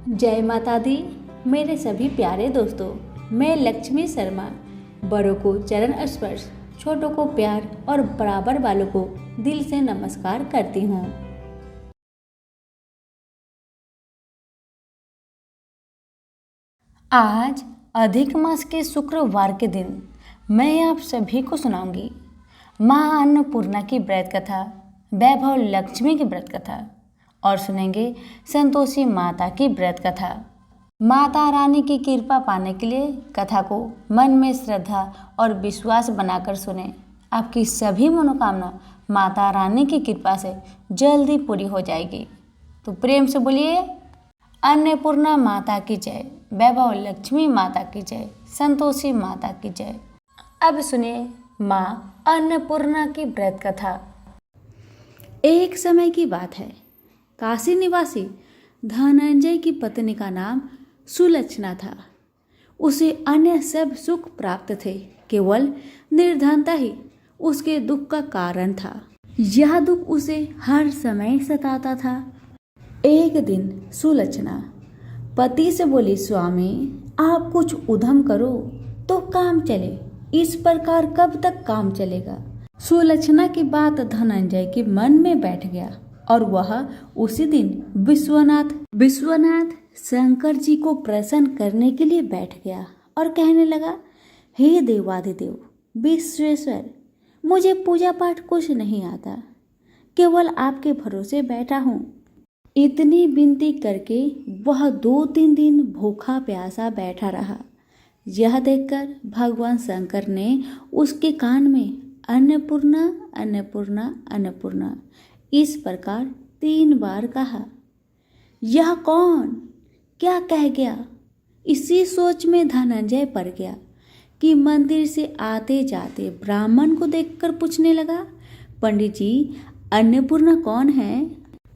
जय माता दी। मेरे सभी प्यारे दोस्तों, मैं लक्ष्मी शर्मा बड़ों को चरण स्पर्श, छोटों को प्यार और बराबर वालों को दिल से नमस्कार करती हूँ। आज अधिक मास के शुक्रवार के दिन मैं आप सभी को सुनाऊंगी माँ अन्नपूर्णा की व्रत कथा, वैभव लक्ष्मी की व्रत कथा और सुनेंगे संतोषी माता की व्रत कथा। माता रानी की कृपा पाने के लिए कथा को मन में श्रद्धा और विश्वास बनाकर सुने। आपकी सभी मनोकामना माता रानी की कृपा से जल्दी पूरी हो जाएगी। तो प्रेम से बोलिए अन्नपूर्णा माता की जय, वैभव लक्ष्मी माता की जय, संतोषी माता की जय। अब सुनिए माँ अन्नपूर्णा की व्रत कथा। एक समय की बात है, काशी निवासी धनंजय की पत्नी का नाम सुलक्षणा था। उसे अन्य सब सुख प्राप्त थे, केवल निर्धनता ही उसके दुख का कारण था। यह दुख उसे हर समय सताता था। एक दिन सुलक्षणा पति से बोली, स्वामी आप कुछ उद्यम करो तो काम चले, इस प्रकार कब तक काम चलेगा। सुलक्षणा की बात धनंजय के मन में बैठ गया और वह उसी दिन विश्वनाथ शंकर जी को प्रसन्न करने के लिए बैठ गया और कहने लगा, हे देवाधिदेव विश्वेश्वर, मुझे पूजा पाठ कुछ नहीं आता, केवल आपके भरोसे बैठा हूँ। इतनी विनती करके वह 2-3 दिन भूखा प्यासा बैठा रहा। यह देखकर भगवान शंकर ने उसके कान में अन्नपूर्णा अन्नपूर्णा अन्नपूर्णा इस प्रकार 3 बार कहा। यह कौन क्या कह गया? इसी सोच में धनंजय पड़ गया कि मंदिर से आते जाते ब्राह्मण को देखकर पूछने लगा, पंडित जी अन्नपूर्णा कौन है?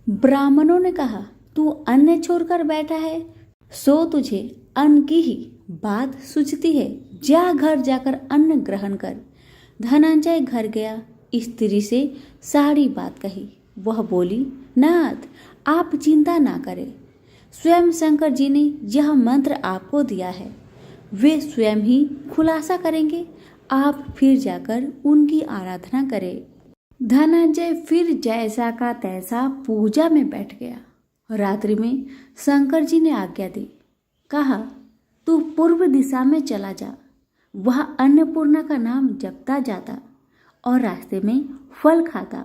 ब्राह्मणों ने कहा, तू अन्न छोड़कर बैठा है, सो तुझे अन्न की ही बात सूझती है, जा घर जाकर अन्न ग्रहण कर। धनंजय घर गया, स्त्री से सारी बात कही। वह बोली, नाथ आप चिंता ना करें, स्वयं शंकर जी ने यह मंत्र आपको दिया है, वे स्वयं ही खुलासा करेंगे, आप फिर जाकर उनकी आराधना करें। धनंजय फिर जैसा का तैसा पूजा में बैठ गया। रात्रि में शंकर जी ने आज्ञा दी, कहा तू पूर्व दिशा में चला जा, वह अन्नपूर्णा का नाम जपता जाता और रास्ते में फल खाता,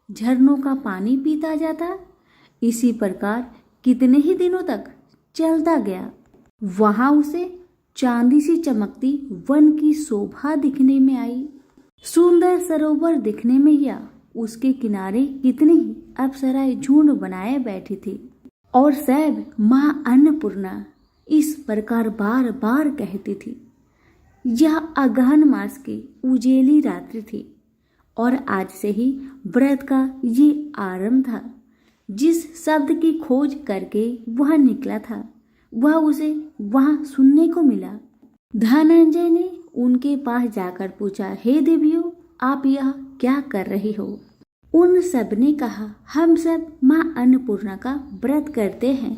झरनों का पानी पीता जाता। इसी प्रकार कितने ही दिनों तक चलता गया। वहां उसे चांदी सी चमकती वन की शोभा दिखने में आई। सुंदर सरोवर दिखने में या उसके किनारे कितनी ही अप्सराएं झुंड बनाए बैठी थी और सब माँ अन्नपूर्णा इस प्रकार बार बार कहती थी। यह अगहन मास की उजेली रात्रि थी और आज से ही व्रत का ये आरंभ था। जिस शब्द की खोज करके वह निकला था वह उसे वहां सुनने को मिला। धनंजय ने उनके पास जाकर पूछा, हे देवियों आप यह क्या कर रही हो? उन सब ने कहा, हम सब माँ अन्नपूर्णा का व्रत करते हैं।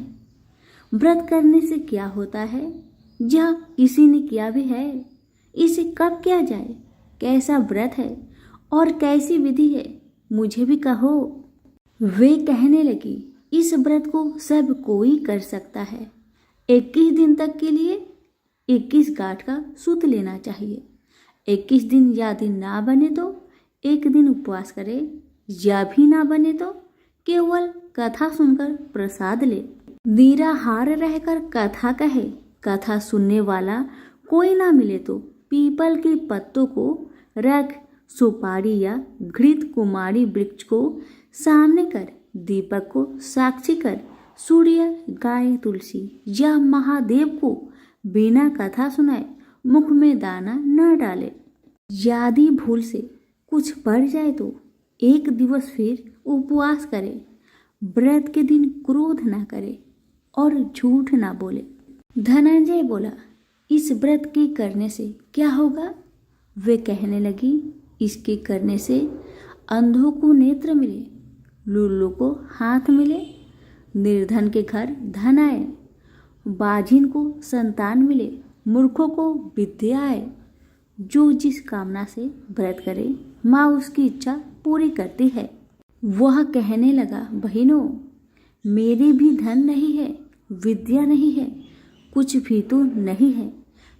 व्रत करने से क्या होता है? यह किसी ने किया भी है? इसे कब किया जाए? कैसा व्रत है और कैसी विधि है? मुझे भी कहो। वे कहने लगी, इस व्रत को सब कोई कर सकता है। 21 दिन तक के लिए 21 गांठ का सूत लेना चाहिए। 21 दिन या दिन ना बने तो एक दिन उपवास करे, या भी ना बने तो केवल कथा सुनकर प्रसाद ले। निराहार रहकर कथा कहे, कथा सुनने वाला कोई ना मिले तो पीपल के पत्तों को रख, सुपारी या घृत कुमारी वृक्ष को सामने कर, दीपक को साक्षी कर, सूर्य गाय तुलसी या महादेव को बिना कथा सुनाए मुख में दाना न डाले। यदि भूल से कुछ पड़ जाए तो एक दिवस फिर उपवास करे। व्रत के दिन क्रोध ना करे और झूठ ना बोले। धनंजय बोला, इस व्रत के करने से क्या होगा? वे कहने लगी, इसके करने से अंधों को नेत्र मिले, लूलों को हाथ मिले, निर्धन के घर धन आए बाझिन को संतान मिले, मूर्खों को विद्या आए। जो जिस कामना से व्रत करे माँ उसकी इच्छा पूरी करती है। वह कहने लगा, बहनों, मेरे भी धन नहीं है, विद्या नहीं है, कुछ भी तो नहीं है।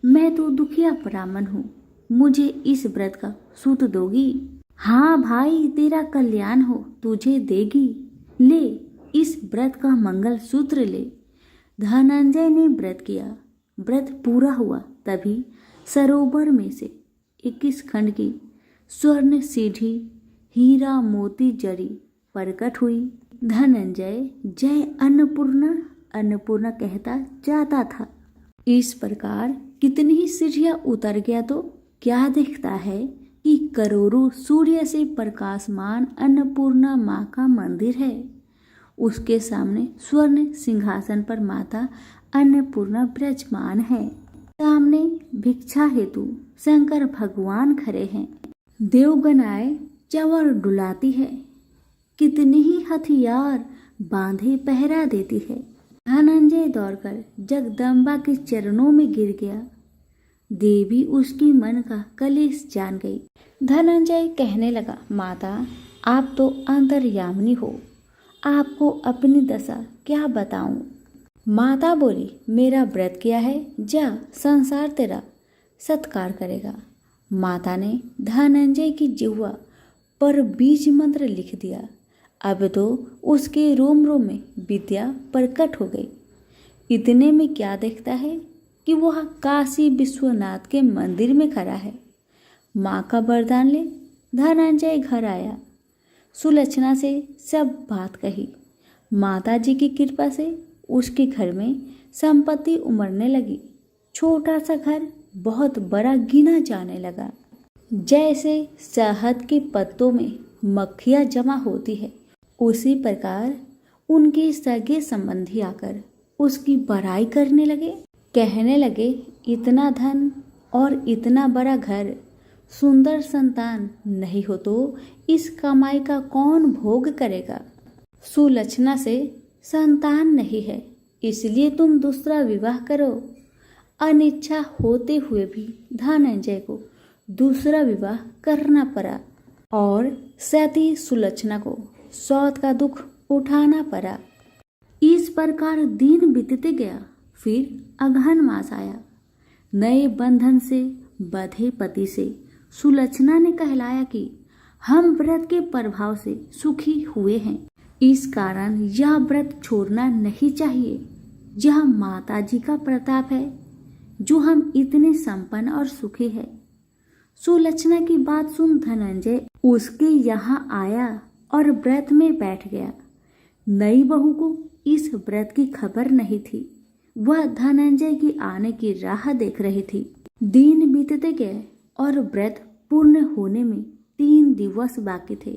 मैं तो दुखिया ब्राह्मण हूँ, मुझे इस व्रत का सूत दोगी? हाँ भाई, तेरा कल्याण हो, तुझे देगी। ले, इस व्रत का मंगल सूत्र ले। धनंजय ने व्रत किया। व्रत पूरा हुआ तभी सरोवर में से 21 खंड की स्वर्ण सीढ़ी हीरा मोती जड़ी प्रकट हुई। धनंजय जय अन्नपूर्णा अन्नपूर्णा कहता जाता था। इस प्रकार कितनी ही सीढ़ियां उतर गया तो क्या देखता है कि करोड़ों सूर्य से प्रकाशमान अन्नपूर्णा माँ का मंदिर है। उसके सामने स्वर्ण सिंहासन पर माता अन्नपूर्णा विराजमान है। सामने भिक्षा हेतु शंकर भगवान खड़े हैं। देवगनाएं चंवर डुलाती है। कितनी ही हथियार बांधे पहरा देती है। धनंजय दौड़कर जगदम्बा के चरणों में गिर गया। देवी उसकी मन का कलेश जान गई। धनंजय कहने लगा, माता, आप तो अंतर्यामिनी हो, आपको अपनी दशा क्या बताऊं? माता बोली, मेरा व्रत किया है, जा, संसार तेरा सत्कार करेगा। माता ने धनंजय की जिह्वा पर बीज मंत्र लिख दिया। अब तो उसके रोम रोम में विद्या प्रकट हो गई। इतने में क्या देखता है कि वह काशी विश्वनाथ के मंदिर में खड़ा है। माँ का वरदान ले धनंजय घर आया। सुलक्षणा से सब बात कही। माता जी की कृपा से उसके घर में संपत्ति उमड़ने लगी। छोटा सा घर बहुत बड़ा गिना जाने लगा। जैसे शहद के पत्तों में मक्खियाँ जमा होती है, उसी प्रकार उनके सगे संबंधी आकर उसकी बड़ाई करने लगे। कहने लगे, इतना धन और इतना बड़ा घर, सुंदर संतान नहीं हो तो इस कमाई का कौन भोग करेगा? सुलक्षणा से संतान नहीं है, इसलिए तुम दूसरा विवाह करो। अनिच्छा होते हुए भी धनंजय को दूसरा विवाह करना पड़ा और सती सुलक्षणा को सौत का दुख उठाना पड़ा। इस प्रकार दिन बीतते गया। फिर अगहन मास आया। नए बंधन से बंधे पति से सुलक्षणा ने कहलाया कि हम व्रत के प्रभाव से सुखी हुए हैं, इस कारण यह व्रत छोड़ना नहीं चाहिए। यह माता जी का प्रताप है जो हम इतने संपन्न और सुखी है। सुलक्षणा की बात सुन धनंजय उसके यहाँ आया और व्रत में बैठ गया। नई बहू को इस व्रत की खबर नहीं थी। वह धनंजय की आने की राह देख रही थी। दिन बीतते गए और व्रत पूर्ण होने में 3 दिवस बाकी थे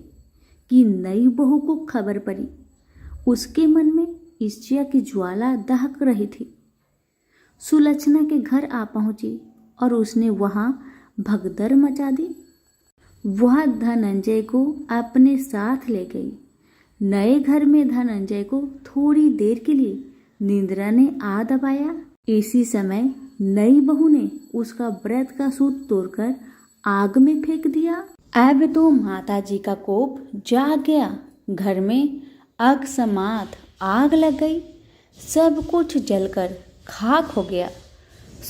कि नई बहू को खबर पड़ी। उसके मन में ईर्ष्या की ज्वाला दहक रही थी। सुलक्षणा के घर आ पहुंची और उसने वहां भगदड़ मचा दी। वह धनंजय को अपने साथ ले गई। नए घर में धनंजय को थोड़ी देर के लिए निंद्रा ने आ दबाया। इसी समय नई बहू ने उसका व्रत का सूत तोड़कर आग में फेंक दिया। अब तो माता जी का कोप जाग गया। घर में अकस्मात आग लग गई। सब कुछ जलकर खाक हो गया।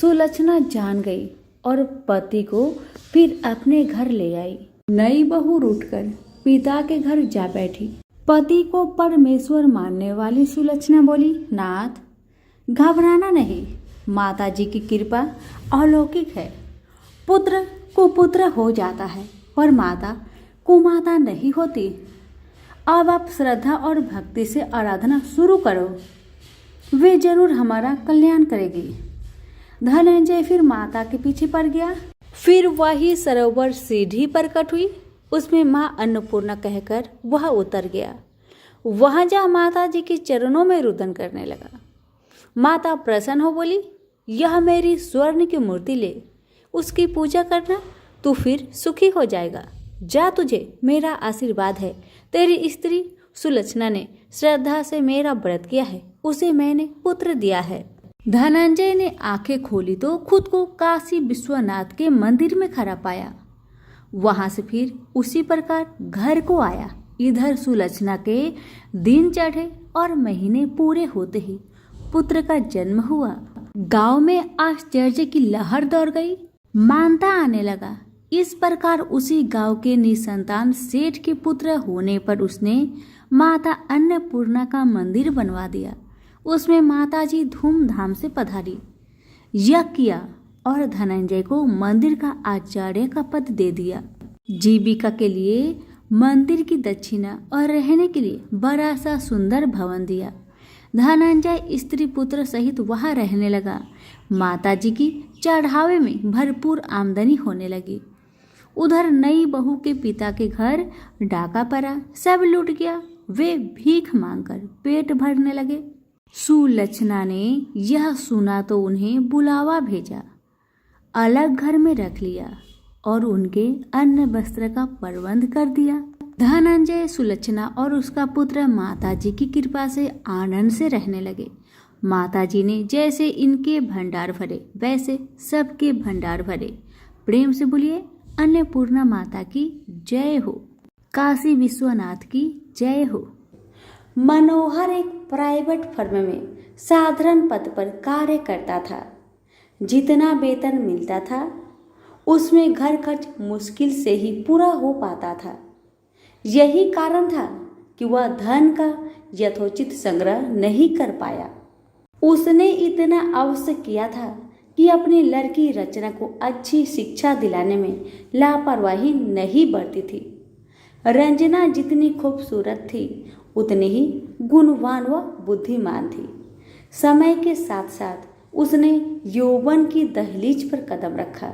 सुलक्षणा जान गई और पति को फिर अपने घर ले आई। नई बहू रूठकर पिता के घर जा बैठी। पति को परमेश्वर मानने वाली सुलक्षणा बोली, नाथ, घबराना नहीं, माता जी की कृपा अलौकिक है। पुत्र कुपुत्र हो जाता है पर माता कुमाता नहीं होती। अब आप श्रद्धा और भक्ति से आराधना शुरू करो, वे जरूर हमारा कल्याण करेगी। धनंजय फिर माता के पीछे पड़ गया। फिर वही सरोवर सीढ़ी प्रकट हुई। उसमें माँ अन्नपूर्णा कहकर वह उतर गया। वहां जा माता जी के चरणों में रुदन करने लगा। माता प्रसन्न हो बोली, यह मेरी स्वर्ण की मूर्ति ले, उसकी पूजा करना, तू फिर सुखी हो जाएगा। जा, तुझे मेरा आशीर्वाद है। तेरी स्त्री सुलक्षणा ने श्रद्धा से मेरा व्रत किया है, उसे मैंने पुत्र दिया है। धनंजय ने आंखें खोली तो खुद को काशी विश्वनाथ के मंदिर में खड़ा पाया। वहां से फिर उसी प्रकार घर को आया। इधर सुलक्षणा के दिन चढ़े और महीने पूरे होते ही पुत्र का जन्म हुआ। गांव में आश्चर्य की लहर दौड़ गई। मानता आने लगा। इस प्रकार उसी गांव के निसंतान सेठ के पुत्र होने पर उसने माता अन्नपूर्णा का मंदिर बनवा दिया। उसमें माताजी धूमधाम से पधारी, यज्ञ किया और धनंजय को मंदिर का आचार्य का पद दे दिया। जीविका के लिए मंदिर की दक्षिणा और रहने के लिए बड़ा सा सुंदर भवन दिया। धनंजय स्त्री पुत्र सहित वहां रहने लगा। माताजी की चढ़ावे में भरपूर आमदनी होने लगी। उधर नई बहू के पिता के घर डाका पड़ा, सब लूट गया। वे भीख मांगकर पेट भरने लगे। सुलक्षणा ने यह सुना तो उन्हें बुलावा भेजा, अलग घर में रख लिया और उनके अन्न वस्त्र का प्रबंध कर दिया। धनंजय, सुलक्षणा और उसका पुत्र माताजी की कृपा से आनंद से रहने लगे। माताजी ने जैसे इनके भंडार भरे वैसे सबके भंडार भरे। प्रेम से बोलिए अन्नपूर्णा माता की जय हो, काशी विश्वनाथ की जय हो। मनोहर एक प्राइवेट फर्म में साधारण पद पर कार्य करता था। जितना वेतन मिलता था उसमें घर खर्च मुश्किल से ही पूरा हो पाता था। यही कारण था कि वह धन का यथोचित संग्रह नहीं कर पाया। उसने इतना अवश्य किया था कि अपनी लड़की रचना को अच्छी शिक्षा दिलाने में लापरवाही नहीं बरती थी। रंजना जितनी खूबसूरत थी उतनी ही गुणवान व बुद्धिमान थी। समय के साथ साथ उसने यौवन की दहलीज पर कदम रखा।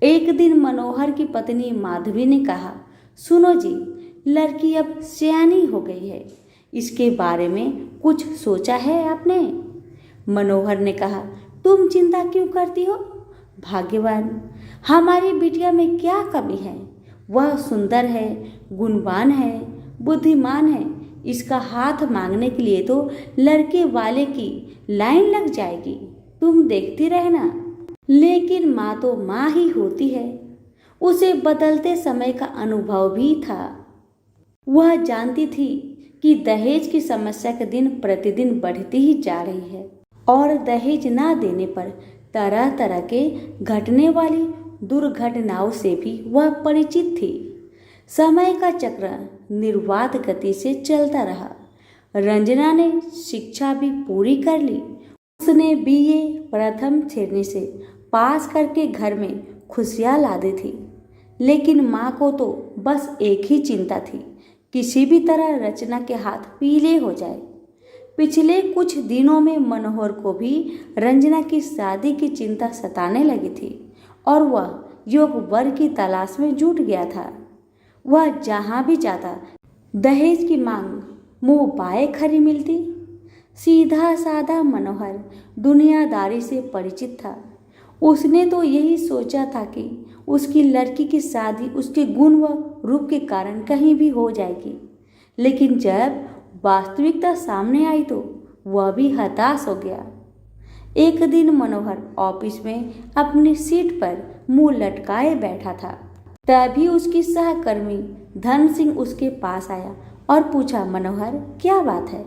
एक दिन मनोहर की पत्नी माधवी ने कहा, सुनो जी, लड़की अब सयानी हो गई है, इसके बारे में कुछ सोचा है आपने? मनोहर ने कहा, तुम चिंता क्यों करती हो? भाग्यवान, हमारी बिटिया में क्या कमी है? वह सुंदर है, गुणवान है, बुद्धिमान है। इसका हाथ मांगने के लिए तो लड़के वाले की लाइन लग जाएगी, तुम देखती रहना। लेकिन माँ तो माँ ही होती है। उसे बदलते समय का अनुभव भी था। वह जानती थी कि दहेज की समस्या के दिन प्रतिदिन बढ़ती ही जा रही है और दहेज ना देने पर तरह तरह के घटने वाली दुर्घटनाओं से भी वह परिचित थी। समय का चक्र निर्वाध गति से चलता रहा। रंजना ने शिक्षा भी पूरी कर ली। उसने बीए प्रथम श्रेणी से पास करके घर में खुशियाँ ला दी थी। लेकिन माँ को तो बस एक ही चिंता थी, किसी भी तरह रचना के हाथ पीले हो जाए। पिछले कुछ दिनों में मनोहर को भी रंजना की शादी की चिंता सताने लगी थी और वह योग वर की तलाश में जुट गया था। वह जहाँ भी जाता दहेज की मांग मुँह बाए खरी मिलती। सीधा साधा मनोहर दुनियादारी से परिचित था। उसने तो यही सोचा था कि उसकी लड़की की शादी उसके गुण व रूप के कारण कहीं भी हो जाएगी। लेकिन जब वास्तविकता सामने आई तो वह भी हताश हो गया। एक दिन मनोहर ऑफिस में अपनी सीट पर मुंह लटकाए बैठा था। तभी उसकी सहकर्मी धन सिंह उसके पास आया और पूछा, मनोहर क्या बात है,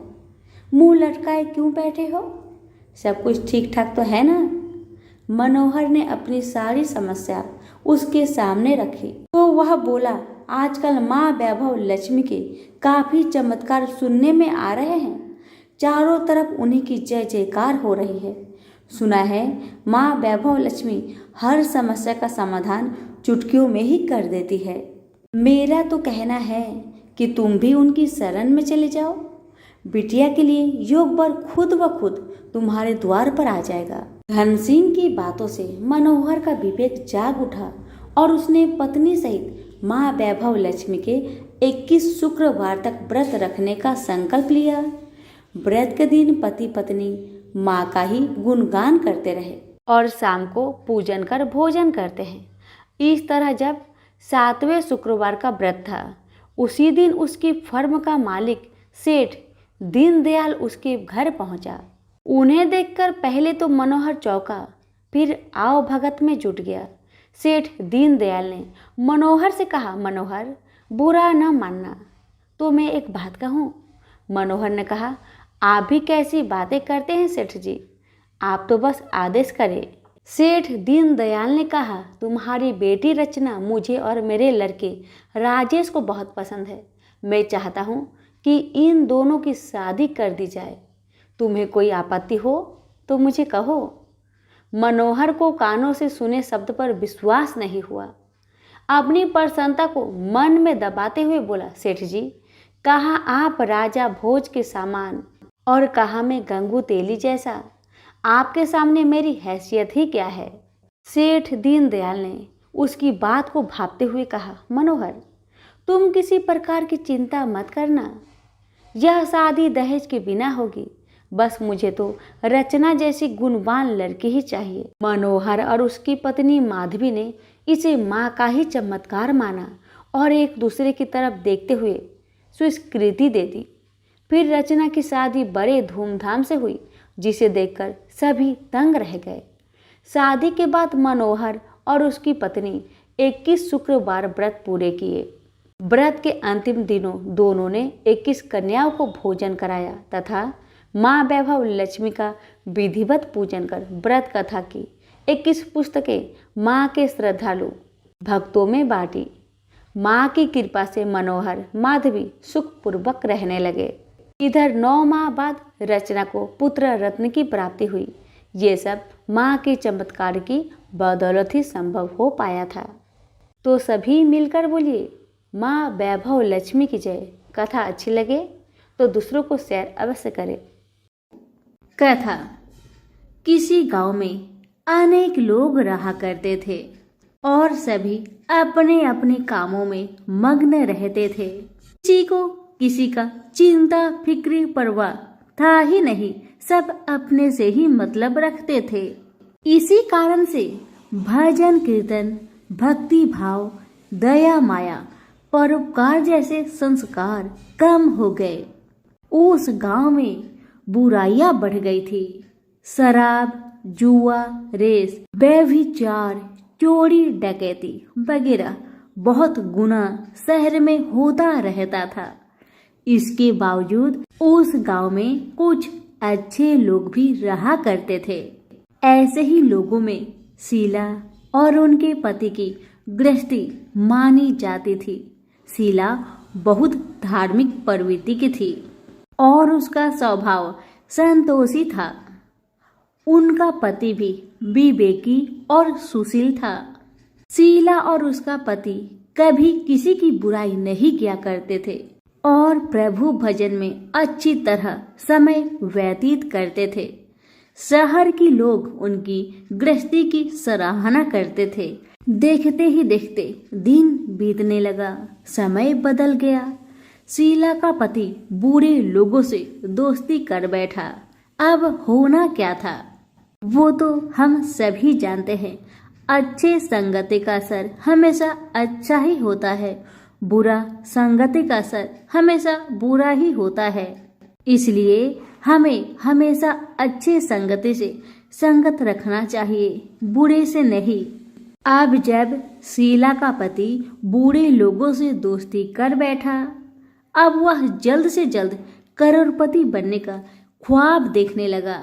मुंह लटकाए क्यों बैठे हो? सब कुछ ठीक ठाक तो है ना? मनोहर ने अपनी सारी समस्या उसके सामने रखी तो वह बोला, आजकल माँ वैभव लक्ष्मी के काफी चमत्कार सुनने में आ रहे हैं। चारों तरफ उन्हीं की जय जयकार हो रही है। सुना है माँ वैभव लक्ष्मी हर समस्या का समाधान चुटकियों में ही कर देती है। मेरा तो कहना है कि तुम भी उनकी शरण में चले जाओ। बिटिया के लिए योग वर खुद ब खुद तुम्हारे द्वार पर आ जाएगा। धन सिंह की बातों से मनोहर का विवेक जाग उठा और उसने पत्नी सहित माँ वैभव लक्ष्मी के 21 शुक्रवार तक व्रत रखने का संकल्प लिया। व्रत के दिन पति पत्नी माँ का ही गुणगान करते रहे और शाम को पूजन कर भोजन करते हैं। इस तरह जब 7वें शुक्रवार का व्रत था, उसी दिन उसकी फर्म का मालिक सेठ दीनदयाल उसके घर पहुंचा। उन्हें देखकर पहले तो मनोहर चौंका, फिर आओ भगत में जुट गया। सेठ दीनदयाल ने मनोहर से कहा, मनोहर बुरा न मानना, तो मैं एक बात कहूँ। मनोहर ने कहा, आप भी कैसी बातें करते हैं सेठ जी, आप तो बस आदेश करें। सेठ दीनदयाल ने कहा, तुम्हारी बेटी रचना मुझे और मेरे लड़के राजेश को बहुत पसंद है। मैं चाहता हूँ कि इन दोनों की शादी कर दी जाए। तुम्हें कोई आपत्ति हो तो मुझे कहो। मनोहर को कानों से सुने शब्द पर विश्वास नहीं हुआ। अपनी प्रसन्नता को मन में दबाते हुए बोला, सेठ जी, कहा आप राजा भोज के सामान और कहा मैं गंगू तेली जैसा। आपके सामने मेरी हैसियत ही क्या है। सेठ दीनदयाल ने उसकी बात को भांपते हुए कहा, मनोहर तुम किसी प्रकार की चिंता मत करना, यह शादी दहेज के बिना होगी। बस मुझे तो रचना जैसी गुणवान लड़की ही चाहिए। मनोहर और उसकी पत्नी माधवी ने इसे माँ का ही चमत्कार माना और एक दूसरे की तरफ देखते हुए स्वीकृति दे दी। फिर रचना की शादी बड़े धूमधाम से हुई, जिसे देखकर सभी दंग रह गए। शादी के बाद मनोहर और उसकी पत्नी 21 शुक्रवार व्रत पूरे किए। व्रत के अंतिम दिनों दोनों ने 21 कन्याओं को भोजन कराया तथा माँ वैभव लक्ष्मी का विधिवत पूजन कर व्रत कथा की 21 पुस्तकें माँ के श्रद्धालु भक्तों में बांटी। माँ की कृपा से मनोहर माधवी सुखपूर्वक रहने लगे। इधर 9 माह बाद रचना को पुत्र रत्न की प्राप्ति हुई। ये सब माँ के चमत्कार की बदौलत ही संभव हो पाया था। तो सभी मिलकर बोलिए, माँ वैभव लक्ष्मी की जय। कथा अच्छी लगे तो दूसरों को शेयर अवश्य करें। कथा। किसी गांव में अनेक लोग रहा करते थे और सभी अपने अपने कामों में मग्न रहते थे। किसी को किसी का चिंता फिक्री परवाह था ही नहीं, सब अपने से ही मतलब रखते थे। इसी कारण से भजन कीर्तन, भक्ति भाव, दया माया, परोपकार जैसे संस्कार कम हो गए। उस गांव में बुराइयां बढ़ गई थी। शराब, जुआ, रेस, व्यभिचार, चोरी, डकैती वगैरह बहुत गुना शहर में होता रहता था। इसके बावजूद उस गांव में कुछ अच्छे लोग भी रहा करते थे। ऐसे ही लोगों में शीला और उनके पति की गृहस्थी मानी जाती थी। शीला बहुत धार्मिक प्रवृत्ति की थी और उसका स्वभाव संतोषी था। उनका पति भी विवेकी और सुशील था। शीला और उसका पति कभी किसी की बुराई नहीं किया करते थे और प्रभु भजन में अच्छी तरह समय व्यतीत करते थे। शहर के लोग उनकी गृहस्थी की सराहना करते थे। देखते ही देखते दिन बीतने लगा, समय बदल गया। शीला का पति बुरे लोगों से दोस्ती कर बैठा। अब होना क्या था वो तो हम सभी जानते हैं। अच्छे संगति का असर हमेशा अच्छा ही होता है, बुरा संगति का असर हमेशा बुरा ही होता है। इसलिए हमें हमेशा अच्छे संगति से संगत रखना चाहिए, बुरे से नहीं। अब जब शीला का पति बुरे लोगों से दोस्ती कर बैठा, अब वह जल्द से जल्द करोड़पति बनने का ख्वाब देखने लगा।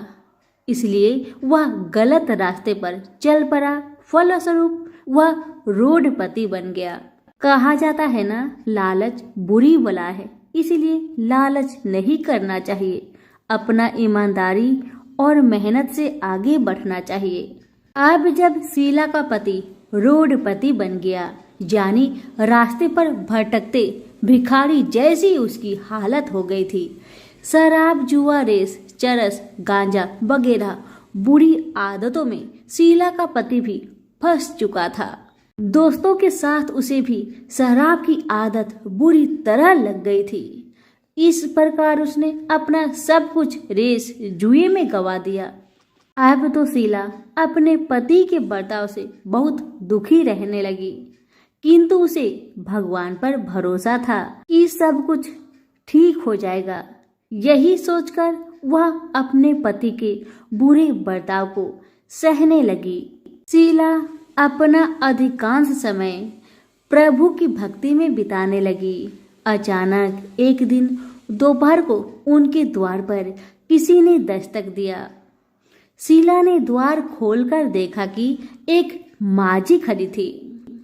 इसलिए वह गलत रास्ते पर चल पड़ा। फलस्वरूप वह रोडपति बन गया। कहा जाता है ना, लालच बुरी बला है, इसलिए लालच नहीं करना चाहिए। अपना ईमानदारी और मेहनत से आगे बढ़ना चाहिए। अब जब शीला का पति रोडपति बन गया, जानी रास्ते पर भटकते भिखारी जैसी उसकी हालत हो गई थी। शराब, जुआ, रेस, चरस, गांजा वगैरह बुरी आदतों में शीला का पति भी फंस चुका था। दोस्तों के साथ उसे भी शराब की आदत बुरी तरह लग गई थी। इस प्रकार उसने अपना सब कुछ रेस जुए में गवा दिया। अब तो शीला अपने पति के बर्ताव से बहुत दुखी रहने लगी, किंतु उसे भगवान पर भरोसा था कि सब कुछ ठीक हो जाएगा। यही सोचकर वह अपने पति के बुरे बर्ताव को सहने लगी। शीला अपना अधिकांश समय प्रभु की भक्ति में बिताने लगी। अचानक एक दिन दोपहर को उनके द्वार पर किसी ने दस्तक दिया। शीला ने द्वार खोलकर देखा कि एक माजी खड़ी थी।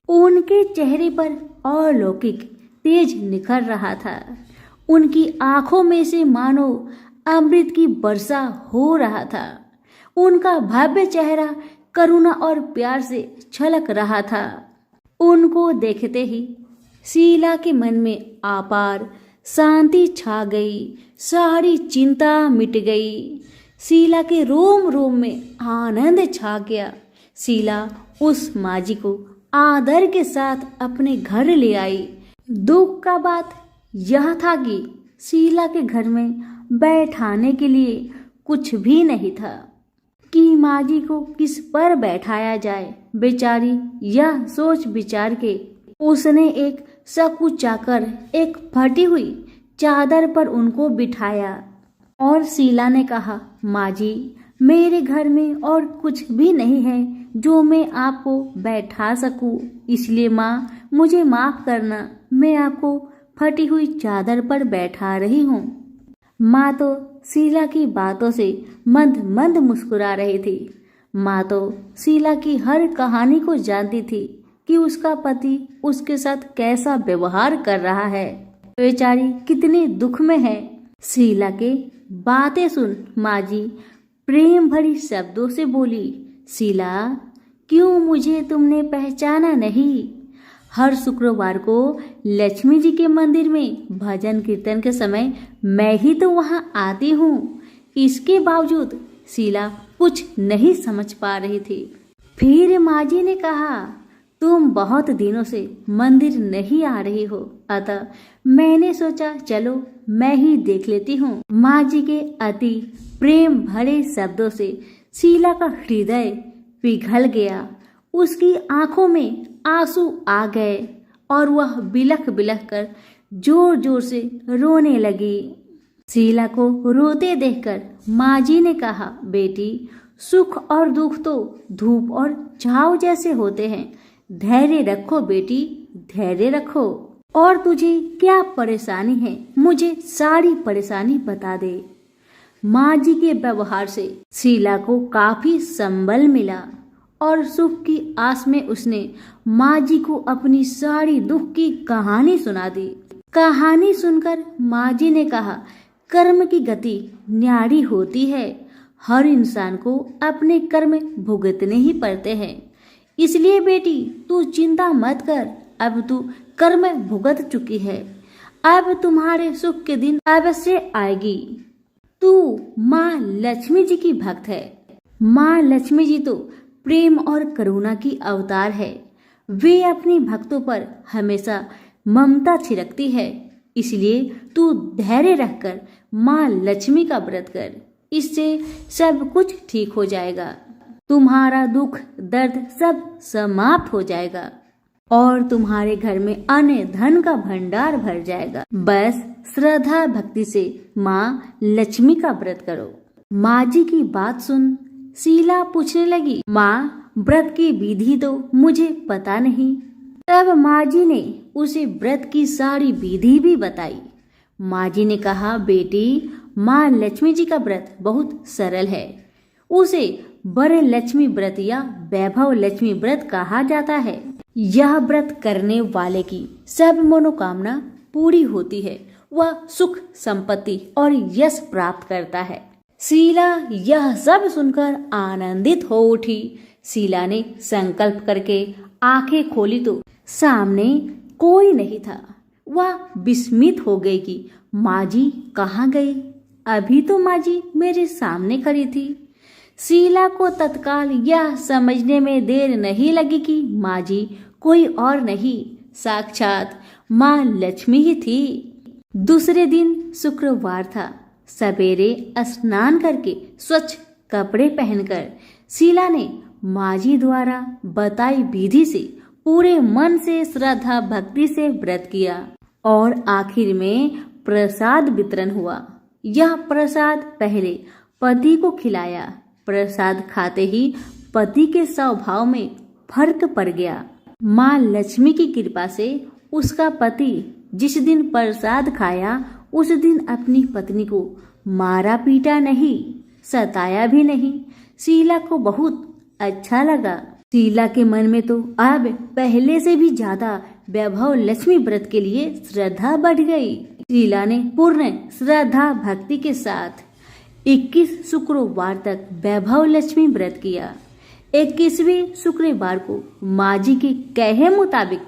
उनके चेहरे पर अलौकिक तेज निखर रहा था। उनकी आंखों में से मानो अमृत की वर्षा हो रहा था। उनका भव्य चेहरा करुणा और प्यार से छलक रहा था। उनको देखते ही शीला के मन में अपार शांति छा गई। सारी चिंता मिट गई। शीला के रोम रोम में आनंद छा गया। शीला उस माजी को आदर के साथ अपने घर ले आई। दुख का बात यह था कि शीला के घर में बैठाने के लिए कुछ भी नहीं था कि माजी को किस पर बैठाया जाए। बेचारी यह सोच विचार के उसने एक सकुचाकर एक फटी हुई चादर पर उनको बिठाया और शीला ने कहा, माजी, मेरे घर में और कुछ भी नहीं है जो मैं आपको बैठा सकूं, इसलिए माँ मुझे माफ करना, मैं आपको फटी हुई चादर पर बैठा रही हूँ। माँ तो शीला की बातों से मंद मंद मुस्कुरा रही थी। माँ तो शीला की हर कहानी को जानती थी कि उसका पति उसके साथ कैसा व्यवहार कर रहा है। बेचारी कितने दुख में है। शीला के बातें सुन माजी प्रेम भरी शब्दों से बोली, शीला, क्यों मुझे तुमने पहचाना नहीं? हर शुक्रवार को लक्ष्मी जी के मंदिर में भजन कीर्तन के समय मैं ही तो वहां आती हूँ। इसके बावजूद शीला कुछ नहीं समझ पा रही थी। फिर माजी ने कहा, तुम बहुत दिनों से मंदिर नहीं आ रही हो, अतः मैंने सोचा चलो मैं ही देख लेती हूँ। माजी के अति प्रेम भरे शब्दों से शीला का हृदय पिघल गया। उसकी आंखों में आंसू आ गए और वह बिलख बिलख कर जोर जोर से रोने लगी। शीला को रोते देखकर माजी ने कहा, बेटी, सुख और दुख तो धूप और छाव जैसे होते हैं। धैर्य रखो बेटी, धैर्य रखो। और तुझे क्या परेशानी है, मुझे सारी परेशानी बता दे। माजी के व्यवहार से शीला को काफी संबल मिला और सुख की आस में उसने माजी को अपनी सारी दुख की कहानी सुना दी। कहानी सुनकर माजी ने कहा, कर्म की गति न्यारी होती है। हर इंसान को अपने कर्म भुगतने ही पड़ते हैं। इसलिए बेटी, तू चिंता मत कर, अब तू कर्म भुगत चुकी है। अब तुम्हारे सुख के दिन अवश्य आएगी। तू माँ लक्ष्मी जी की भक्त है। माँ लक्ष्मी जी तो प्रेम और करुणा की अवतार है। वे अपनी भक्तों पर हमेशा ममता छिड़कती है। इसलिए तू धैर्य रखकर माँ लक्ष्मी का व्रत कर, इससे सब कुछ ठीक हो जाएगा। तुम्हारा दुख दर्द सब समाप्त हो जाएगा और तुम्हारे घर में अन्न धन का भंडार भर जाएगा। बस श्रद्धा भक्ति से माँ लक्ष्मी का व्रत करो। माजी की बात सुन शीला पूछने लगी, माँ, व्रत की विधि तो मुझे पता नहीं। तब माजी ने उसे व्रत की सारी विधि भी बताई। माजी ने कहा, बेटी, माँ लक्ष्मी जी का व्रत बहुत सरल है। उसे वर लक्ष्मी व्रत या वैभव लक्ष्मी व्रत कहा जाता है। यह व्रत करने वाले की सब मनोकामना पूरी होती है। वह सुख संपत्ति और यश प्राप्त करता है। शीला यह सब सुनकर आनंदित हो उठी। शीला ने संकल्प करके आंखें खोली तो सामने कोई नहीं था। वह विस्मित हो गई कि माजी कहाँ गई? अभी तो माजी मेरे सामने खड़ी थी। शीला को तत्काल यह समझने में देर नहीं लगी कि माजी कोई और नहीं, साक्षात माँ लक्ष्मी ही थी। दूसरे दिन शुक्रवार था। सवेरे स्नान करके स्वच्छ कपड़े पहनकर शीला ने माजी द्वारा बताई विधि से पूरे मन से श्रद्धा भक्ति से व्रत किया और आखिर में प्रसाद वितरण हुआ। यह प्रसाद पहले पति को खिलाया। प्रसाद खाते ही पति के स्वभाव में फर्क पड़ गया। माँ लक्ष्मी की कृपा से उसका पति जिस दिन प्रसाद खाया उस दिन अपनी पत्नी को मारा पीटा नहीं, सताया भी नहीं। शीला को बहुत अच्छा लगा। शीला के मन में तो अब पहले से भी ज्यादा वैभव लक्ष्मी व्रत के लिए श्रद्धा बढ़ गई। शीला ने पूर्ण श्रद्धा भक्ति के साथ 21 शुक्रवार तक वैभव लक्ष्मी व्रत किया। 21वें शुक्रवार को माँ जी के कहे मुताबिक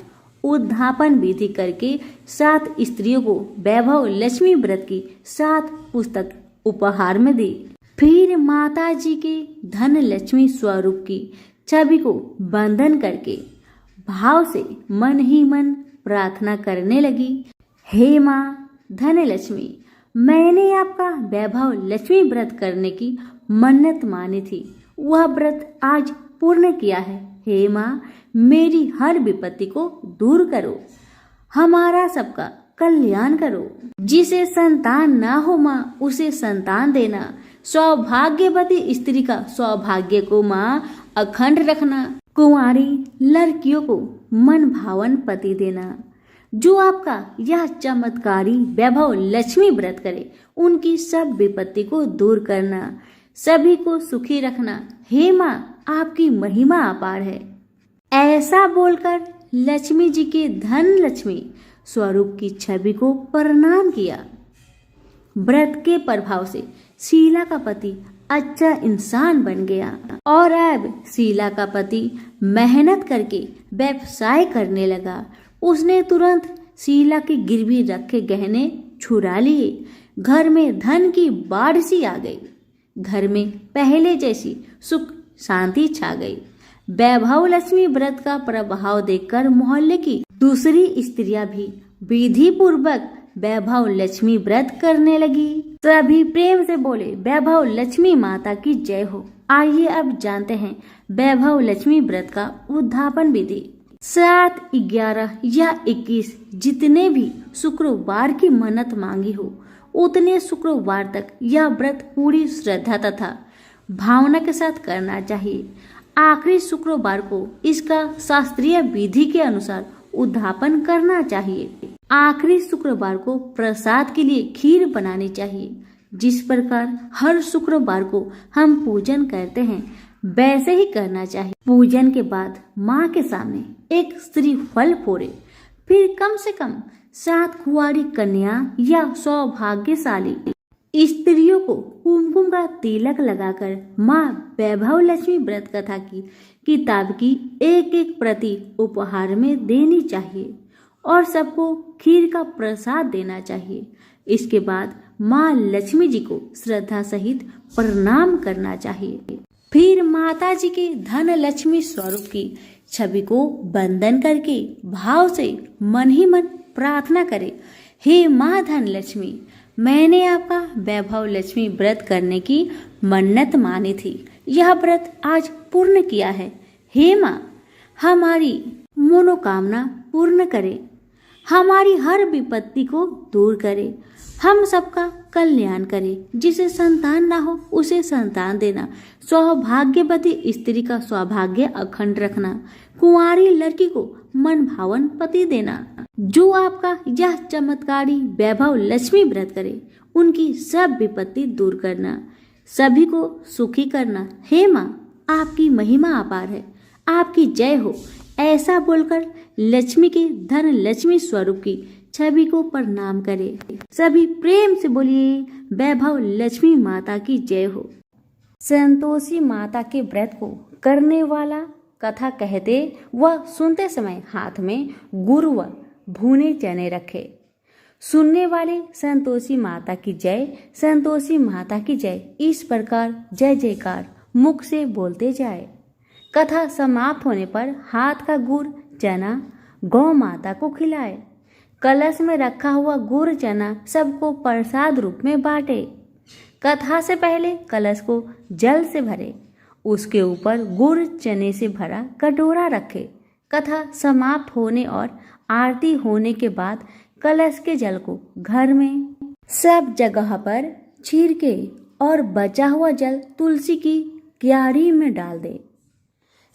उद्धापन विधि करके 7 स्त्रियों को वैभव लक्ष्मी व्रत की 7 पुस्तक उपहार में दी। फिर माता जी के धन लक्ष्मी स्वरूप की छवि को बंधन करके भाव से मन ही मन प्रार्थना करने लगी। हे माँ धन लक्ष्मी, मैंने आपका वैभव लक्ष्मी व्रत करने की मन्नत मानी थी, वह व्रत आज पूर्ण किया है। हे माँ, मेरी हर विपत्ति को दूर करो, हमारा सबका कल्याण करो। जिसे संतान ना हो माँ उसे संतान देना। सौभाग्यवती स्त्री का सौभाग्य को माँ अखंड रखना। कुंवारी लड़कियों को मन भावन पति देना। जो आपका यह चमत्कारी वैभव लक्ष्मी व्रत करे उनकी सब विपत्ति को दूर करना, सभी को सुखी रखना। हे माँ, आपकी महिमा अपार है। ऐसा बोलकर लक्ष्मी जी के धन लक्ष्मी स्वरूप की छवि को प्रणाम किया। व्रत के प्रभाव से शीला का पति अच्छा इंसान बन गया और अब शीला का पति मेहनत करके व्यवसाय करने लगा। उसने तुरंत शीला की गिरवी रखे गहने छुड़ा लिए। घर में धन की बाढ़ सी आ गई। घर में पहले जैसी सुख शांति छा गई। वैभव लक्ष्मी व्रत का प्रभाव देखकर मोहल्ले की दूसरी स्त्रियां भी विधि पूर्वक वैभव लक्ष्मी व्रत करने लगी। सभी प्रेम से बोले, वैभव लक्ष्मी माता की जय हो। आइए अब जानते हैं वैभव लक्ष्मी व्रत का उद्धापन विधि। 7, 11 या 21 जितने भी शुक्रवार की मन्नत मांगी हो उतने शुक्रवार तक यह व्रत पूरी श्रद्धा तथा भावना के साथ करना चाहिए। आखिरी शुक्रवार को इसका शास्त्रीय विधि के अनुसार उद्धापन करना चाहिए। आखिरी शुक्रवार को प्रसाद के लिए खीर बनानी चाहिए। जिस प्रकार हर शुक्रवार को हम पूजन करते हैं वैसे ही करना चाहिए। पूजन के बाद माँ के सामने एक श्रीफल फोड़े। फिर कम से कम 7 कुंवारी कन्या या सौभाग्यशाली स्त्रियों को कुमकुम का तिलक लगाकर माँ वैभव लक्ष्मी व्रत कथा की किताब की एक प्रति उपहार में देनी चाहिए और सबको खीर का प्रसाद देना चाहिए। इसके बाद माँ लक्ष्मी जी को श्रद्धा सहित प्रणाम करना चाहिए। फिर माता जी के धन लक्ष्मी स्वरूप की छवि को वंदन करके भाव से मन ही मन प्रार्थना करें, हे माँ धन लक्ष्मी, मैंने आपका वैभव लक्ष्मी व्रत करने की मन्नत मानी थी, यह व्रत आज पूर्ण किया है। हे माँ, हमारी मनोकामना पूर्ण करे, हमारी हर विपत्ति को दूर करे, हम सबका कल्याण करे। जिसे संतान ना हो उसे संतान देना, सौभाग्यवती स्त्री का सौभाग्य अखंड रखना, कुंवारी लड़की को मन भावन पति देना। जो आपका यह चमत्कारी वैभव लक्ष्मी व्रत करे उनकी सब विपत्ति दूर करना, सभी को सुखी करना। हे माँ, आपकी महिमा अपार है, आपकी जय हो। ऐसा बोलकर लक्ष्मी के धन लक्ष्मी स्वरूप की छवि को प्रणाम करे। सभी प्रेम से बोलिए, वैभव लक्ष्मी माता की जय हो। संतोषी माता के व्रत को करने वाला कथा कहते व सुनते समय हाथ में गुड़ व भुने चने रखे। सुनने वाले संतोषी माता की जय, संतोषी माता की जय, इस प्रकार जय जयकार मुख से बोलते जाए। कथा समाप्त होने पर हाथ का गुड़ चना गौ माता को खिलाए। कलश में रखा हुआ गुड़ चना सबको प्रसाद रूप में बांटे। कथा से पहले कलश को जल से भरे, उसके ऊपर गुड़ चने से भरा कटोरा रखे। कथा समाप्त होने और आरती होने के बाद कलश के जल को घर में सब जगह पर छीर के और बचा हुआ जल तुलसी की क्यारी में डाल दे।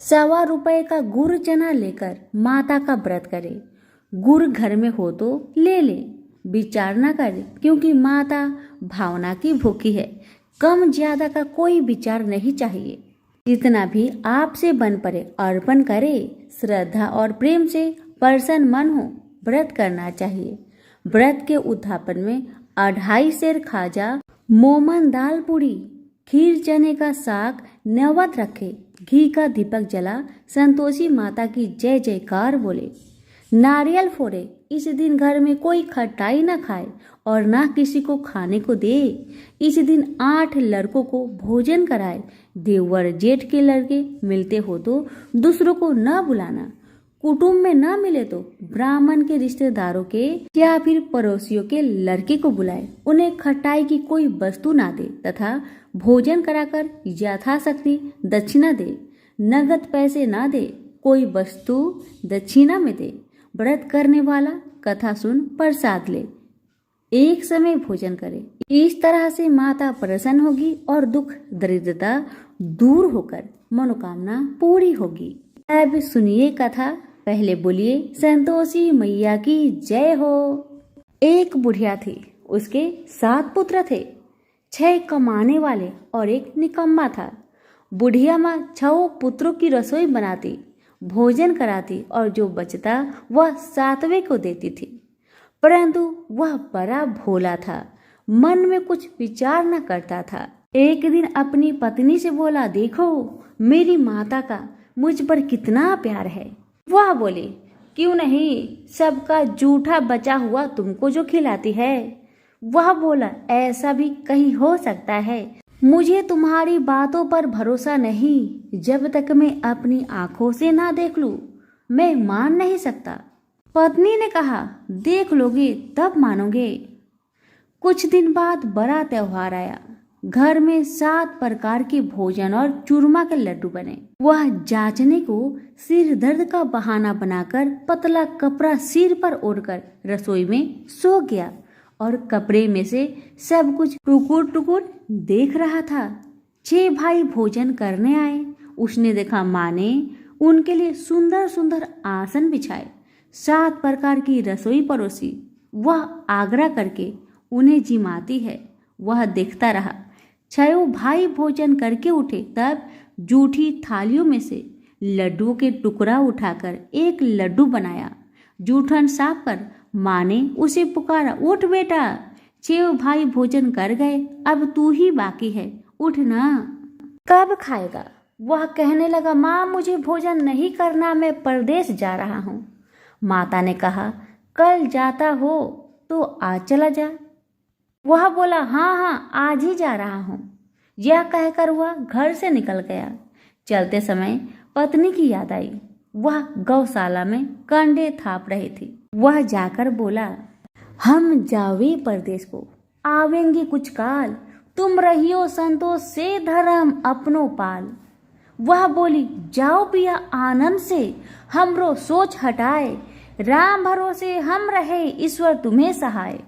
1.25 रुपए का गुड़ चना लेकर माता का व्रत करे। गुड़ घर में हो तो ले ले, विचार ना करे, क्योंकि माता भावना की भूखी है। कम ज्यादा का कोई विचार नहीं चाहिए। जितना भी आपसे बन पड़े अर्पण करे। श्रद्धा और प्रेम से प्रसन्न मन हो व्रत करना चाहिए। व्रत के उद्यापन में 2.5 सेर खाजा, मोमन दाल पूरी, खीर चने का साग नैवेद्य रखे। घी का दीपक जला संतोषी माता की जय जयकार बोले। नारियल फोड़े। इस दिन घर में कोई खटाई न खाए और ना किसी को खाने को दे। इस दिन 8 लड़कों को भोजन कराए। देवर जेठ के लड़के मिलते हो तो दूसरों को न बुलाना। कुटुंब में न मिले तो ब्राह्मण के रिश्तेदारों के या फिर पड़ोसियों के लड़के को बुलाए। उन्हें खटाई की कोई वस्तु ना दे तथा भोजन कराकर यथाशक्ति दक्षिणा दे। नगद पैसे ना दे, कोई वस्तु दक्षिणा में दे। व्रत करने वाला कथा सुन प्रसाद ले, एक समय भोजन करे। इस तरह से माता प्रसन्न होगी और दुख दरिद्रता दूर होकर मनोकामना पूरी होगी। अब सुनिए कथा। पहले बोलिए संतोषी मैया की जय हो। एक बुढ़िया थी, उसके 7 पुत्र थे। 6 कमाने वाले और एक निकम्मा था। बुढ़िया माँ 6 पुत्रों की रसोई बनाती, भोजन कराती और जो बचता वह 7वें को देती थी। परंतु वह बड़ा भोला था, मन में कुछ विचार न करता था। एक दिन अपनी पत्नी से बोला, देखो मेरी माता का मुझ पर कितना प्यार है। वह बोली, क्यों नहीं, सबका जूठा बचा हुआ तुमको जो खिलाती है। वह बोला, ऐसा भी कहीं हो सकता है। मुझे तुम्हारी बातों पर भरोसा नहीं। जब तक मैं अपनी आंखों से ना देख लूं, मैं मान नहीं सकता। पत्नी ने कहा, देख लोगे तब मानोगे। कुछ दिन बाद बड़ा त्योहार आया। घर में 7 प्रकार के भोजन और चूरमा के लड्डू बने। वह जांचने को सिर दर्द का बहाना बनाकर पतला कपड़ा सिर पर ओढ़कर रसोई में सो गया और कपड़े में से सब कुछ टुकुर टुकुर देख रहा था। 6 भाई भोजन करने आए। उसने देखा माँ ने उनके लिए सुंदर सुंदर आसन बिछाए, 7 प्रकार की रसोई परोसी। वह आग्रह करके उन्हें जिमाती है। वह देखता रहा। 6 भाई भोजन करके उठे, तब जूठी थालियों में से लड्डुओं के टुकड़ा उठाकर एक लड्डू बनाया। जूठन साफ कर माँ ने उसे पुकारा, उठ बेटा, 6 भाई भोजन कर गए, अब तू ही बाकी है, उठ ना। कब खाएगा? वह कहने लगा, माँ मुझे भोजन नहीं करना, मैं परदेश जा रहा हूँ। माता ने कहा, कल जाता हो तो आज चला जा। वह बोला, हाँ हाँ आज ही जा रहा हूँ। यह कहकर वह घर से निकल गया। चलते समय पत्नी की याद आई। वह गौशाला में कंडे थाप रही थी। वह जाकर बोला, हम जावे परदेश को, आवेंगे कुछ काल, तुम रहियो संतोष से धर्म अपनो पाल। वह बोली, जाओ पिया आनंद से, हमरो सोच हटाए, राम भरोसे हम रहे, ईश्वर तुम्हें सहाय।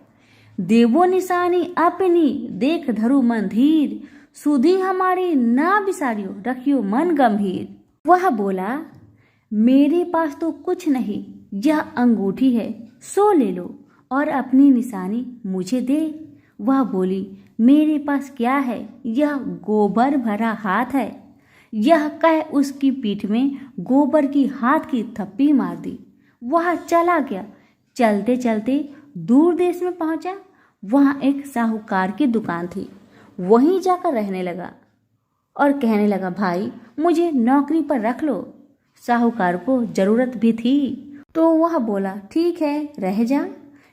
देवो निशानी अपनी, देख धरु मन धीर, सुधी हमारी ना बिसारियो, रखियो मन गंभीर। वह बोला, मेरे पास तो कुछ नहीं, यह अंगूठी है, सो ले लो और अपनी निशानी मुझे दे। वह बोली, मेरे पास क्या है, यह गोबर भरा हाथ है। यह कह उसकी पीठ में गोबर की हाथ की थप्पी मार दी। वह चला गया। चलते चलते दूर देश में पहुंचा। वहाँ एक साहूकार की दुकान थी। वहीं जाकर रहने लगा और कहने लगा, भाई मुझे नौकरी पर रख लो। साहूकार को जरूरत भी थी तो वह बोला, ठीक है रह जा।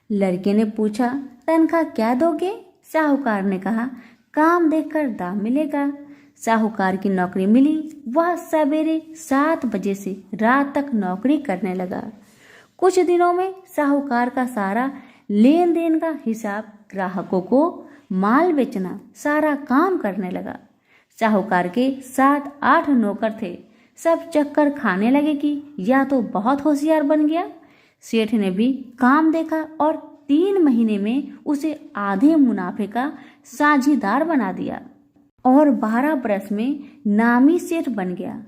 लड़के ने पूछा, तनख्वाह क्या दोगे? साहूकार ने कहा, काम देखकर दाम मिलेगा। साहूकार की नौकरी मिली। वह सवेरे 7 बजे से रात तक नौकरी करने लगा। कुछ दिनों में साहूकार का सारा लेन देन का हिसाब, ग्राहकों को माल बेचना, सारा काम करने लगा। साहूकार के 7-8 नौकर थे। सब चक्कर खाने लगे कि या तो बहुत होशियार बन गया। सेठ ने भी काम देखा और 3 महीने में उसे आधे मुनाफे का साझेदार बना दिया और 12 बरस में नामी सेठ बन गया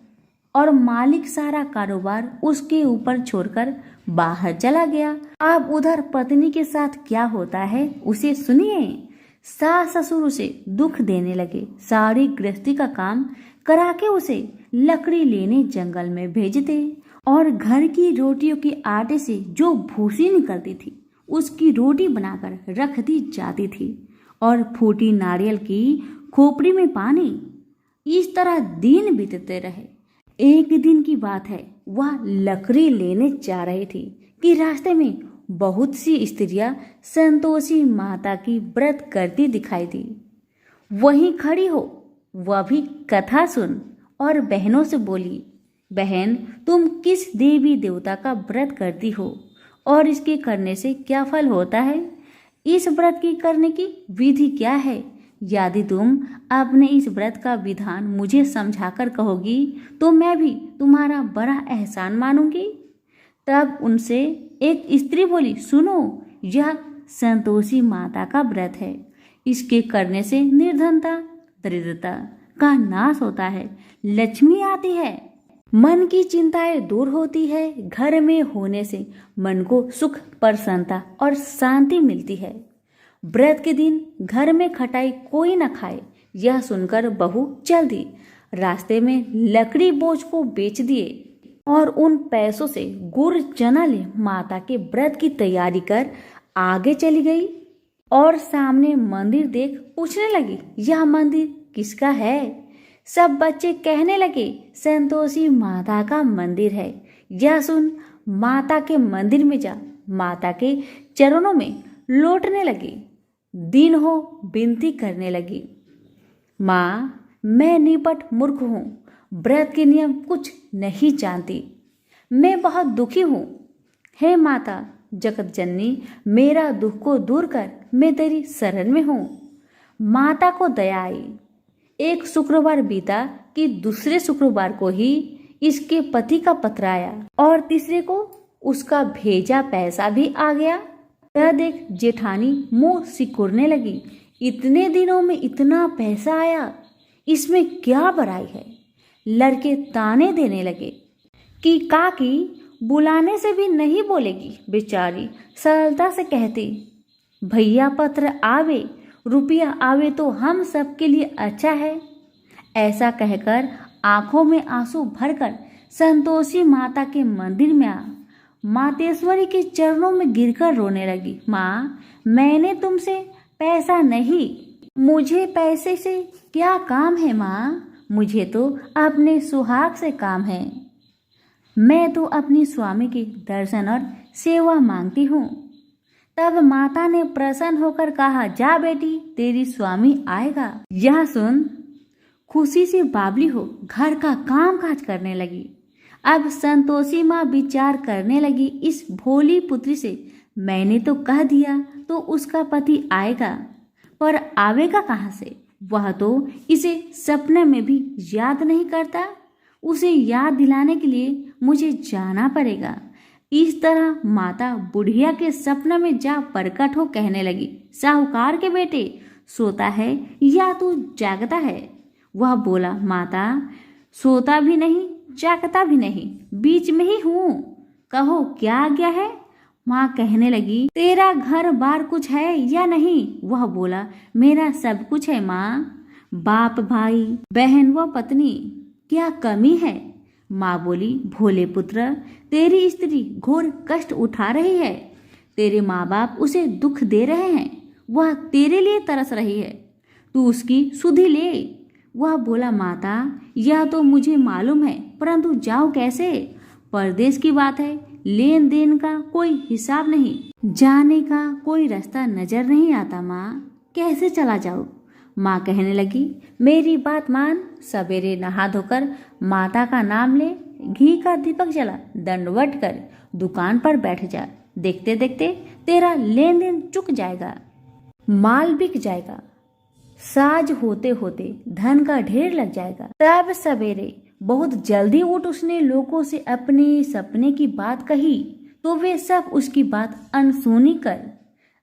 और मालिक सारा कारोबार उसके ऊपर छोड़कर बाहर चला गया। अब उधर पत्नी के साथ क्या होता है उसे सुनिए। सास ससुर उसे दुख देने लगे, सारी गृहस्थी का काम करा के उसे लकड़ी लेने जंगल में भेजते और घर की रोटियों के आटे से जो भूसी निकलती थी उसकी रोटी बनाकर रख दी जाती थी और फूटी नारियल की खोपड़ी में पानी। इस तरह दिन बीतते रहे। एक दिन की बात है, वह लकड़ी लेने जा रही थी कि रास्ते में बहुत सी स्त्रियां संतोषी माता की व्रत करती दिखाई दी। वहीं खड़ी हो वह भी कथा सुन और बहनों से बोली, बहन तुम किस देवी देवता का व्रत करती हो और इसके करने से क्या फल होता है? इस व्रत की करने की विधि क्या है? यदि तुम अपने इस व्रत का विधान मुझे समझाकर कहोगी तो मैं भी तुम्हारा बड़ा एहसान मानूंगी। तब उनसे एक स्त्री बोली, सुनो, यह संतोषी माता का व्रत है। इसके करने से निर्धनता दरिद्रता का नाश होता है, लक्ष्मी आती है, मन की चिंताएं दूर होती है, घर में होने से मन को सुख प्रसन्नता और शांति मिलती है। व्रत के दिन घर में खटाई कोई न खाए। यह सुनकर बहू चल दी। रास्ते में लकड़ी बोझ को बेच दिए और उन पैसों से गुड़ चना ले माता के व्रत की तैयारी कर आगे चली गई और सामने मंदिर देख पूछने लगी, यह मंदिर किसका है? सब बच्चे कहने लगे, संतोषी माता का मंदिर है। यह सुन माता के मंदिर में जा माता के चरणों में लौटने लगी। दिन हो विनती करने लगी, माँ मैं निपट मूर्ख हूँ, व्रत के नियम कुछ नहीं जानती, मैं बहुत दुखी हूँ। हे माता जगत जननी, मेरा दुख को दूर कर, मैं तेरी शरण में हूँ। माता को दया आई। एक शुक्रवार बीता कि दूसरे शुक्रवार को ही इसके पति का पत्र आया और तीसरे को उसका भेजा पैसा भी आ गया। यह देख जेठानी मुंह सिकुड़ने लगी, इतने दिनों में इतना पैसा आया, इसमें क्या बुराई है? लड़के ताने देने लगे कि काकी बुलाने से भी नहीं बोलेगी। बेचारी सरलता से कहती, भैया पत्र आवे, रुपया आवे तो हम सबके लिए अच्छा है। ऐसा कहकर आंखों में आंसू भरकर संतोषी माता के मंदिर में आ मातेश्वरी के चरणों में गिरकर रोने लगी। माँ मैंने तुमसे पैसा नहीं, मुझे पैसे से क्या काम है माँ, मुझे तो अपने सुहाग से काम है। मैं तो अपनी स्वामी के दर्शन और सेवा मांगती हूँ। तब माता ने प्रसन्न होकर कहा, जा बेटी तेरी स्वामी आएगा। यह सुन खुशी से बावली हो घर का काम काज करने लगी। अब संतोषी माँ विचार करने लगी, इस भोली पुत्री से मैंने तो कह दिया तो उसका पति आएगा, पर आवेगा कहाँ से? वह तो इसे सपने में भी याद नहीं करता। उसे याद दिलाने के लिए मुझे जाना पड़ेगा। इस तरह माता बुढ़िया के सपने में जा प्रकट हो कहने लगी, साहूकार के बेटे सोता है या तू जागता है? वह बोला, माता सोता भी नहीं जागता भी नहीं, बीच में ही हूँ, कहो क्या आज्ञा है? माँ कहने लगी, तेरा घर बार कुछ है या नहीं? वह बोला, मेरा सब कुछ है माँ, बाप भाई बहन व पत्नी, क्या कमी है? माँ बोली, भोले पुत्र तेरी स्त्री घोर कष्ट उठा रही है, तेरे माँ बाप उसे दुख दे रहे हैं, वह तेरे लिए तरस रही है, तू उसकी सुधि ले। वह बोला, माता यह तो मुझे मालूम है, परंतु जाऊँ कैसे? परदेश की बात है, लेन देन का कोई हिसाब नहीं, जाने का कोई रास्ता नजर नहीं आता माँ, कैसे चला जाऊँ? माँ कहने लगी, मेरी बात मान, सवेरे नहा धोकर माता का नाम ले, घी का दीपक जला, दंडवत कर दुकान पर बैठ जा, देखते देखते तेरा लेन देन चुक जाएगा, माल बिक जाएगा, साज होते होते धन का ढेर लग जाएगा। तब सवेरे बहुत जल्दी उठ उसने लोगों से अपने सपने की बात कही, तो वे सब उसकी बात अनसुनी कर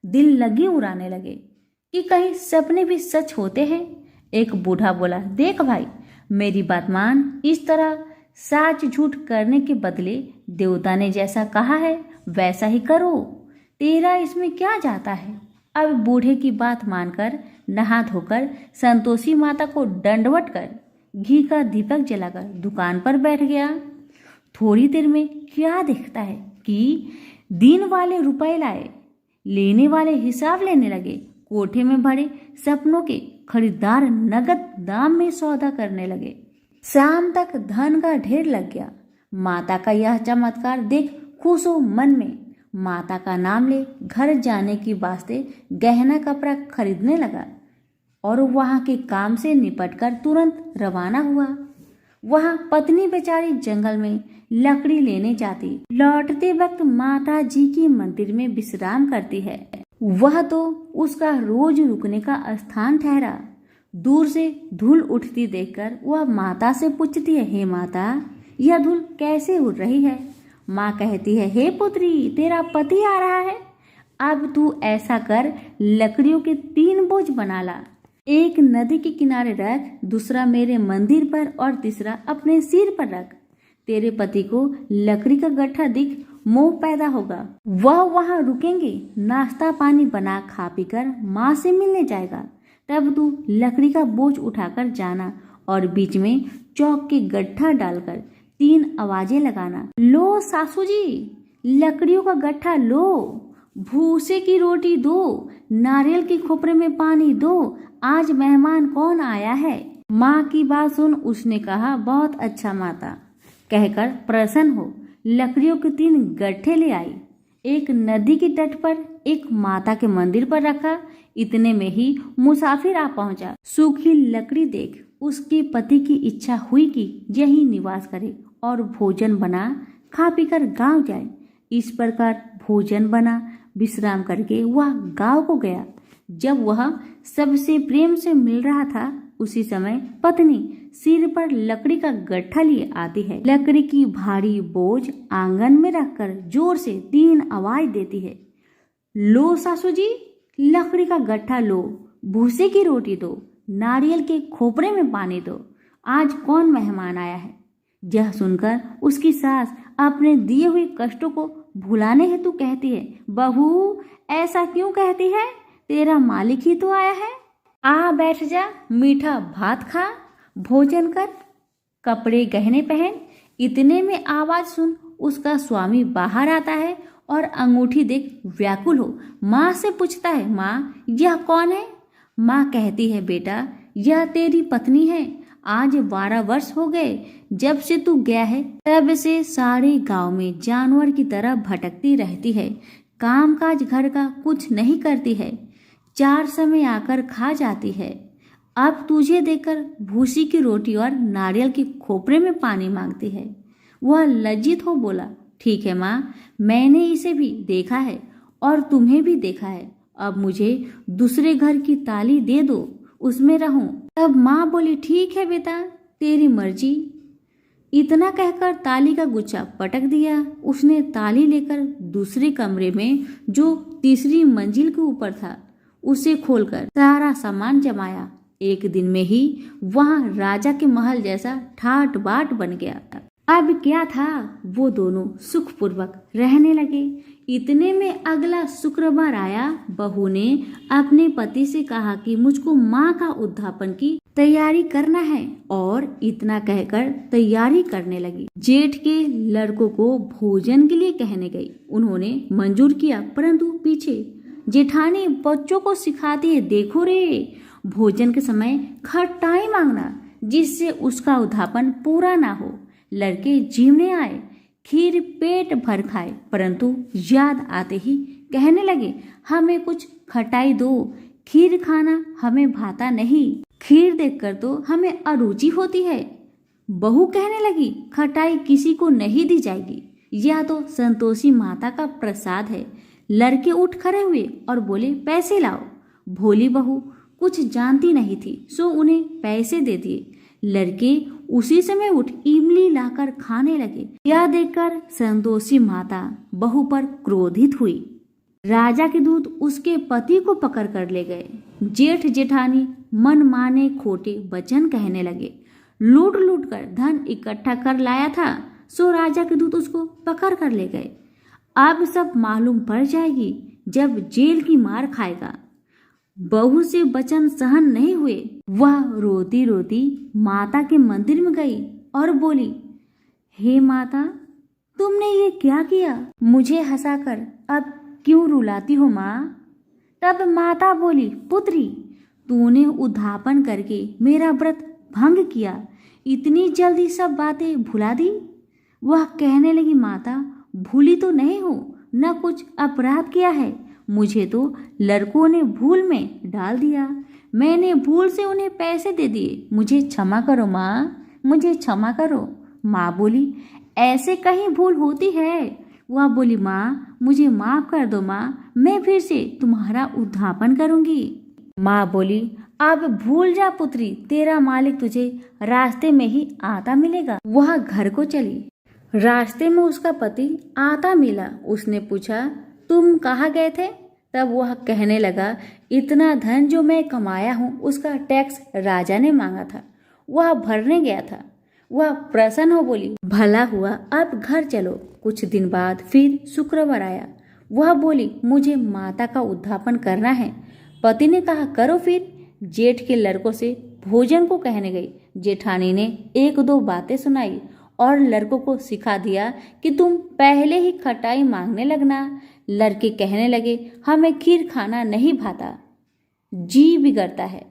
दिल लगी उड़ाने लगे कि कहीं सपने भी सच होते हैं। एक बूढ़ा बोला, देख भाई, मेरी बात मान, इस तरह साच झूठ करने के बदले देवता ने जैसा कहा है वैसा ही करो, तेरा इसमें क्या जाता है। अब बूढ़े की बात मानकर नहा धोकर संतोषी माता को दंडवत कर घी का दीपक जलाकर दुकान पर बैठ गया। थोड़ी देर में क्या दिखता है कि दिन वाले रुपए लाए, लेने वाले हिसाब लेने लगे। कोठे में भरे सपनों के खरीदार नगद दाम में सौदा करने लगे। शाम तक धन का ढेर लग गया। माता का यह चमत्कार देख खुश हो मन में माता का नाम ले घर जाने की वास्ते गहना कपड़ा खरीदने लगा और वहां के काम से निपटकर तुरंत रवाना हुआ। वहां पत्नी बेचारी जंगल में लकड़ी लेने जाती, लौटते वक्त माता जी की मंदिर में विश्राम करती है। वह तो उसका रोज रुकने का स्थान ठहरा। दूर से धूल उठती देखकर वह माता से पूछती है, हे माता, यह धूल कैसे उड़ रही है। माँ कहती है, हे पुत्री, तेरा पति आ रहा है। अब तू ऐसा कर, लकड़ियों के 3 बोझ बना ला, एक नदी के किनारे रख, दूसरा मेरे मंदिर पर और तीसरा अपने सिर पर रख। तेरे पति को लकड़ी का गट्ठा दिख मोह पैदा होगा, वह वहां रुकेंगे, नाश्ता पानी बना खा पीकर माँ से मिलने जाएगा। तब तू लकड़ी का बोझ उठाकर जाना और बीच में चौक के गट्ठा डालकर 3 आवाजें लगाना, लो सासू जी, लकड़ियों का गट्ठा लो, भूसे की रोटी दो, नारियल के खोपरे में पानी दो, आज मेहमान कौन आया है। माँ की बात सुन उसने कहा, बहुत अच्छा माता, कहकर प्रसन्न हो लकड़ियों के 3 गट्ठे ले आई, एक नदी के तट पर, एक माता के मंदिर पर रखा। इतने में ही मुसाफिर आ पहुंचा। सूखी लकड़ी देख उसके पति की इच्छा हुई कि यही निवास करे और भोजन बना खा पीकर गांव जाए। इस प्रकार भोजन बना विश्राम करके वह गांव को गया। जब वह सबसे प्रेम से मिल रहा था उसी समय पत्नी सिर पर लकड़ी का गट्ठा लिए आती है। लकड़ी की भारी बोझ आंगन में रखकर जोर से 3 आवाज देती है, लो सासू जी, लकड़ी का गट्ठा लो, भूसे की रोटी दो, नारियल के खोपरे में पानी दो, आज कौन मेहमान आया है। यह सुनकर उसकी सास अपने दिए हुए कष्टों को भुलाने हेतु कहती है, बहू ऐसा क्यों कहती है, तेरा मालिक ही तो आया है। आ बैठ जा, मीठा भात खा, भोजन कर, कपड़े गहने पहन। इतने में आवाज सुन उसका स्वामी बाहर आता है और अंगूठी देख व्याकुल हो माँ से पूछता है, माँ यह कौन है। माँ कहती है, बेटा यह तेरी पत्नी है, आज 12 वर्ष हो गए जब से तू गया है, तब से सारे गांव में जानवर की तरह भटकती रहती है, कामकाज घर का कुछ नहीं करती है, 4 समय आकर खा जाती है। अब तुझे देखकर भूसी की रोटी और नारियल के खोपरे में पानी मांगती है। वह लज्जित हो बोला, ठीक है माँ, मैंने इसे भी देखा है और तुम्हें भी देखा है, अब मुझे दूसरे घर की ताली दे दो, उसमें रहूं। तब माँ बोली, ठीक है बेटा, तेरी मर्जी। इतना कहकर ताली का गुच्छा पटक दिया। उसने ताली लेकर दूसरे कमरे में जो तीसरी मंजिल के ऊपर था उसे खोलकर सारा सामान जमाया। एक दिन में ही वहां राजा के महल जैसा ठाट बाट बन गया। अब क्या था, वो दोनों सुखपूर्वक रहने लगे। इतने में अगला शुक्रवार आया। बहू ने अपने पति से कहा कि मुझको माँ का उद्यापन की तैयारी करना है और इतना कहकर तैयारी करने लगी। जेठ के लड़कों को भोजन के लिए कहने गई। उन्होंने मंजूर किया, परंतु पीछे जेठानी बच्चों को सिखाती है, देखो रे, भोजन के समय खटाई मांगना जिससे उसका उद्यापन पूरा ना हो। लड़के जीवने आए, खीर पेट भर खाए, परंतु याद आते ही कहने लगे, हमें कुछ खटाई दो, खीर खाना हमें भाता नहीं, खीर देखकर तो हमें अरुचि होती है। बहू कहने लगी, खटाई किसी को नहीं दी जाएगी, यह तो संतोषी माता का प्रसाद है। लड़के उठ खड़े हुए और बोले, पैसे लाओ। भोली बहू कुछ जानती नहीं थी, सो उन्हें पैसे दे दिए। लड़के उसी समय उठ इमली लाकर खाने लगे। यह देखकर संतोषी माता बहू पर क्रोधित हुई। राजा के दूत उसके पति को पकड़ कर ले गए। जेठ जेठानी मन माने खोटे वचन कहने लगे। लूट लूट कर धन इकट्ठा कर लाया था, सो राजा के दूत उसको पकड़ कर ले गए। अब सब मालूम पड़ जाएगी जब जेल की मार खाएगा। बहू से वचन सहन नहीं हुए। वह रोती रोती माता के मंदिर में गई और बोली, हे माता, तुमने ये क्या किया? मुझे हंसाकर अब क्यों रुलाती हो माँ? तब माता बोली, पुत्री, तूने उद्धापन करके मेरा व्रत भंग किया, इतनी जल्दी सब बातें भुला दी। वह कहने लगी, माता, भूली तो नहीं हूँ, न कुछ अपराध किया है। मुझे तो लड़कों ने भूल में डाल दिया। मैंने भूल से उन्हें पैसे दे दिए। मुझे क्षमा करो माँ, मुझे क्षमा करो। माँ बोली, ऐसे कहीं भूल होती है? वह बोली, माँ, मुझे माफ कर दो माँ, मैं फिर से तुम्हारा उद्धापन करूंगी। माँ बोली, अब भूल जा पुत्री, तेरा मालिक तुझे रास्ते में ही आता मिलेगा। वह घर को चली। रास्ते में उसका पति आता मिला। उसने पूछा, तुम कहाँ गए थे? तब वह कहने लगा, इतना धन जो मैं कमाया हूँ उसका टैक्स राजा ने मांगा था, वह भरने गया था। वह प्रसन्न हो बोली, भला हुआ, अब घर चलो। कुछ दिन बाद फिर शुक्रवार आया। वह बोली, मुझे माता का उद्धापन करना है। पति ने कहा, करो फिर। जेठ के लड़कों से भोजन को कहने गई। जेठानी ने एक दो बातें सुनाई और लड़कों को सिखा दिया कि तुम पहले ही खटाई मांगने लगना। लड़के कहने लगे, हमें खीर खाना नहीं भाता, जी बिगड़ता है,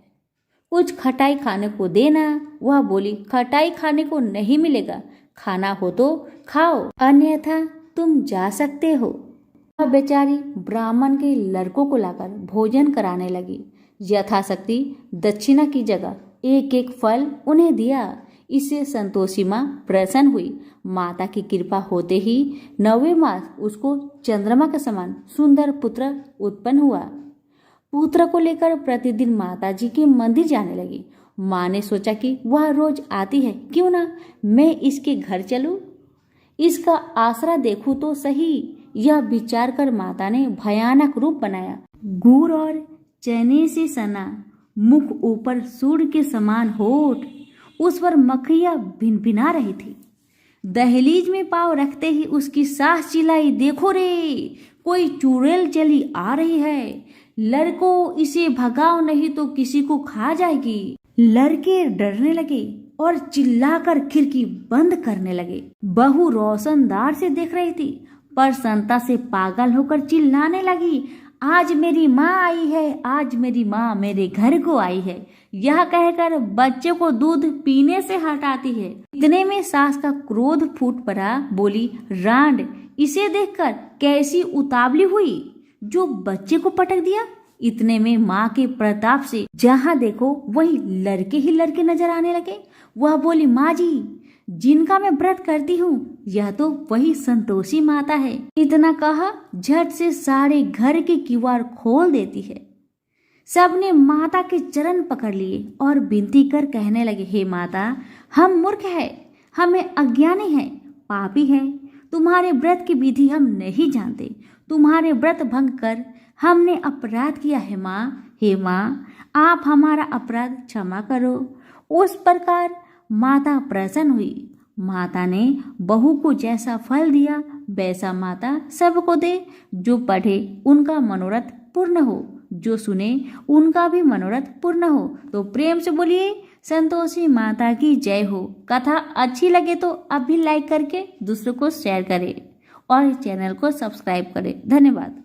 कुछ खटाई खाने को देना। वह बोली, खटाई खाने को नहीं मिलेगा, खाना हो तो खाओ, अन्यथा तुम जा सकते हो। वह बेचारी ब्राह्मण के लड़कों को लाकर भोजन कराने लगी। यथाशक्ति दक्षिणा की जगह एक एक फल उन्हें दिया। इससे संतोषी माँ प्रसन्न हुई। माता की कृपा होते ही 9वें मास उसको चंद्रमा के समान सुंदर पुत्र उत्पन्न हुआ। पुत्र को लेकर प्रतिदिन माता जी के मंदिर जाने लगी। माँ ने सोचा कि वह रोज आती है, क्यों ना मैं इसके घर चलूं, इसका आसरा देखूं तो सही। यह विचार कर माता ने भयानक रूप बनाया। गुड़ और चने से सना मुख, ऊपर सूर्य के समान होठ, उस पर मक्खियां भिनभिना रही थी। दहलीज में पांव रखते ही उसकी सास चिल्लाई, देखो रे, कोई चुड़ैल चली आ रही है, लड़कों इसे भगाओ नहीं तो किसी को खा जाएगी। लड़के डरने लगे और चिल्लाकर खिड़की बंद करने लगे। बहू रोशनदार से देख रही थी, पर संता से पागल होकर चिल्लाने लगी, आज मेरी माँ आई है, आज मेरी माँ मेरे घर को आई है। यह कहकर बच्चे को दूध पीने से हटाती है। इतने में सास का क्रोध फूट पड़ा। बोली, रांड, इसे देखकर कैसी उतावली हुई जो बच्चे को पटक दिया। इतने में माँ के प्रताप से जहाँ देखो वही लड़के ही लड़के नजर आने लगे। वह बोली, माँ जी, जिनका मैं व्रत करती हूँ यह तो वही संतोषी माता है। इतना कहा झट से सारे घर के किवाड़ खोल देती है। सबने माता के चरण पकड़ लिए और विनती कर कहने लगे, हे माता, हम मूर्ख हैं, हमें अज्ञानी हैं, पापी हैं, तुम्हारे व्रत की विधि हम नहीं जानते, तुम्हारे व्रत भंग कर हमने अपराध किया है माँ। हे माँ, आप हमारा अपराध क्षमा करो। उस प्रकार माता प्रसन्न हुई। माता ने बहू को जैसा फल दिया वैसा माता सबको दे। जो पढ़े उनका मनोरथ पूर्ण हो, जो सुने उनका भी मनोरथ पूर्ण हो। तो प्रेम से बोलिए, संतोषी माता की जय हो। कथा अच्छी लगे तो अब भी लाइक करके दूसरों को शेयर करें और चैनल को सब्सक्राइब करें। धन्यवाद।